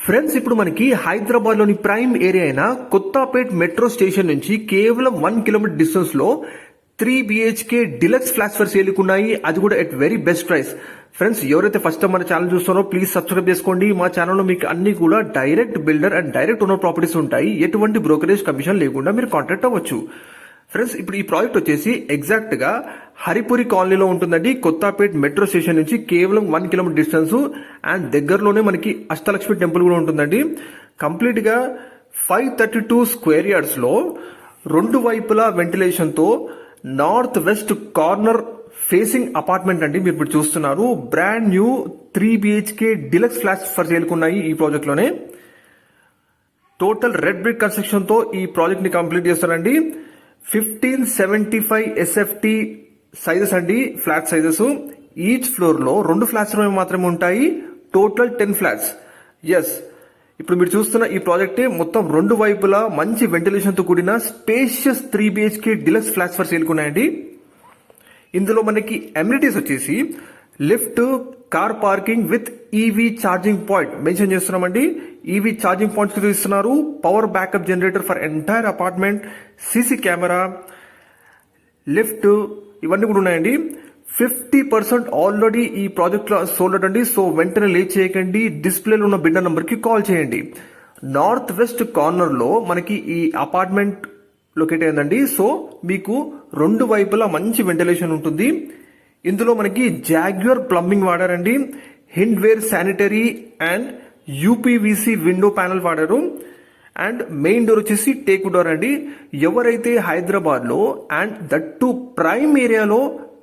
Friends, ఇప్పుడు మనకి హైదరాబాద్ లోని ప్రైమ్ ఏరియా అయిన కొత్తపేట్ మెట్రో స్టేషన్ నుంచి కేవలం 1 కిలోమీటర్ డిస్టెన్స్ లో 3 BHK deluxe flats for sale ఉన్నాయి. అది కూడా at very best price. Friends, ఎవరైతే ఫస్ట్ టైం మన ఛానల్ చూస్తున్నారో ప్లీజ్ సబ్స్క్రైబ్ చేసుకోండి. మా ఛానల్లో మీకు అన్ని కూడా direct builder and direct owner properties ఉంటాయి. ఎటువంటి బ్రోకరేజ్ కమిషన్ లేకుండా మీరు కాంటాక్ట్ అవ్వచ్చు. ఫ్రెండ్స్, ఇప్పుడు ఈ ప్రాజెక్ట్ వచ్చేసి ఎగ్జాక్ట్ గా హరిపురి కాలనీలో ఉంటుందండి. కొత్తపేట్ మెట్రో స్టేషన్ నుంచి కేవలం 1 కిలోమీటర్ డిస్టెన్స్ అండ్ దగ్గరలోనే మనకి అష్టలక్ష్మి టెంపుల్ కూడా ఉంటుందండి. కంప్లీట్ గా 532 స్క్వేర్ యార్డ్స్ లో 2 వైపులా వెంటిలేషన్ తో north west corner facing apartment అండి. మీరు ఇప్పుడు చూస్తున్నారు brand new 3 BHK deluxe flats for sale ఉన్నాయి ఈ ప్రాజెక్ట్ లోనే. టోటల్ రెడ్ బ్రిక్ కన్స్ట్రక్షన్ తో ఈ ప్రాజెక్ట్ ని కంప్లీట్ చేస్తారండి. 1575 ఎస్ఎఫ్టీ సైజెస్ అండి, ఫ్లాట్ సైజెస్. ఈచ్ ఫ్లోర్ లో 2 ఫ్లాట్స్ మాత్రమే ఉంటాయి. Total 10 flats. ఎస్, ఇప్పుడు మీరు చూస్తున్న ఈ ప్రాజెక్ట్ మొత్తం 2 వైపులా మంచి వెంటిలేషన్ తో కూడిన spacious 3 BHK deluxe flats for sale ఉన్నాయండి. ఇందులో మనకి అమ్యూనిటీస్ వచ్చేసి lift, car parking with EV charging point mention చేస్తున్నామండి. ఈవీ ఛార్జింగ్ పాయింట్స్ ఇస్తున్నారు. Power backup generator for entire apartment, CC camera, lift, ఇవన్నీ కూడా ఉన్నాయండి. 50% ఆల్రెడీ ఈ ప్రాజెక్ట్ లో సోల్డ్ అండి. సో వెంటనే లేట్ చేయకండి, డిస్ప్లేలో ఉన్న బిల్డర్ నంబర్ కి కాల్ చేయండి. నార్త్ వెస్ట్ కార్నర్ లో మనకి ఈ అపార్ట్మెంట్ లొకేట్ అయిందండి. సో మీకు 2 వైపులా మంచి వెంటిలేషన్ ఉంటుంది. ఇందులో మనకి జాగ్యూర్ ప్లంబింగ్ వాడారండి. Hindware sanitary and UPVC window panel వాడారు. అండ్ మెయిన్ డోర్ వచ్చేసి టేక్ డోర్ అండి. ఎవరైతే హైదరాబాద్ లో అండ్ దట్ టు ప్రైమ్ ఏరియాలో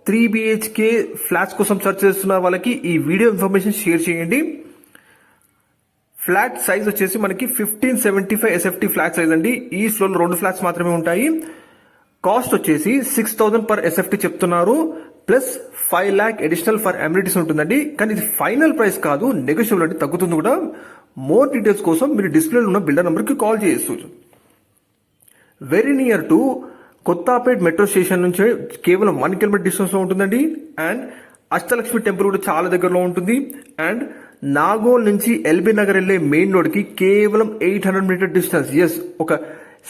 3 బిహెచ్కే ఫ్లాట్స్ కోసం సర్చ్ చేస్తున్న వాళ్ళకి ఈ వీడియో ఇన్ఫర్మేషన్ షేర్ చేయండి. ఫ్లాట్ సైజ్ వచ్చేసి మనకి 1575 ఎస్ఎఫ్టీ ఫ్లాట్ సైజ్ అండి. ఈ ఫ్లోర్ లో 2 ఫ్లాట్స్ మాత్రమే ఉంటాయి. కాస్ట్ వచ్చేసి 6000 పర్ ఎస్ఎఫ్టీ చెప్తున్నారు. Plus 5 lakh additional for amenities ఉంటుందండి. కానీ ఇది ఫైనల్ ప్రైస్ కాదు, నెగోషియబుల్ అంటే తగ్గుతుంది కూడా. మోర్ డీటెయిల్స్ కోసం మీరు డిస్ప్లేలో ఉన్న బిల్డర్ నంబర్ కి కాల్ చేయొచ్చు. Very near to Kothapet metro station నుంచి కేవలం 1 కిలోమీటర్ డిస్టెన్స్ లో ఉంటుందండి. అండ్ అష్టలక్ష్మి టెంపుల్ కూడా చాలా దగ్గరలో ఉంటుంది. అండ్ నాగోల్ నుంచి ఎల్బీ నగర్ వెళ్లే మెయిన్ రోడ్ కి కేవలం 800 మీటర్ డిస్టెన్స్. ఎస్, ఒక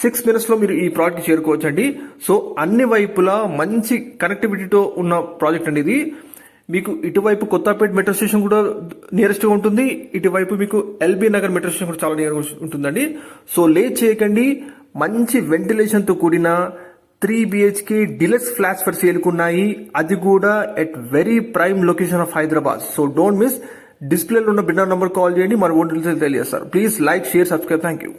6 minutes లో మీరు ఈ ప్రాజెక్ట్ కి చేరుకోవచ్చు అండి. సో అన్ని వైపులా మంచి కనెక్టివిటీతో ఉన్న ప్రాజెక్ట్ అండి ఇది. మీకు ఇటువైపు కొత్తపేట్ మెట్రో స్టేషన్ కూడా నియరెస్ట్ గా ఉంటుంది. ఇటువైపు మీకు ఎల్బీ నగర్ మెట్రో స్టేషన్ కూడా చాలా నియర్ ఉంటుందండి. సో లేట్ చేయకండి. మంచి వెంటిలేషన్ తో కూడిన 3 BHK deluxe flats for sale ఉన్నాయి. అది కూడా at very prime location of Hyderabad. So don't miss. డిస్ప్లేలో ఉన్న బిల్డర్ నంబర్ కాల్ చేయండి, మన ఓటీలు తెలియజేస్తారు. Please like, share, subscribe. Thank you.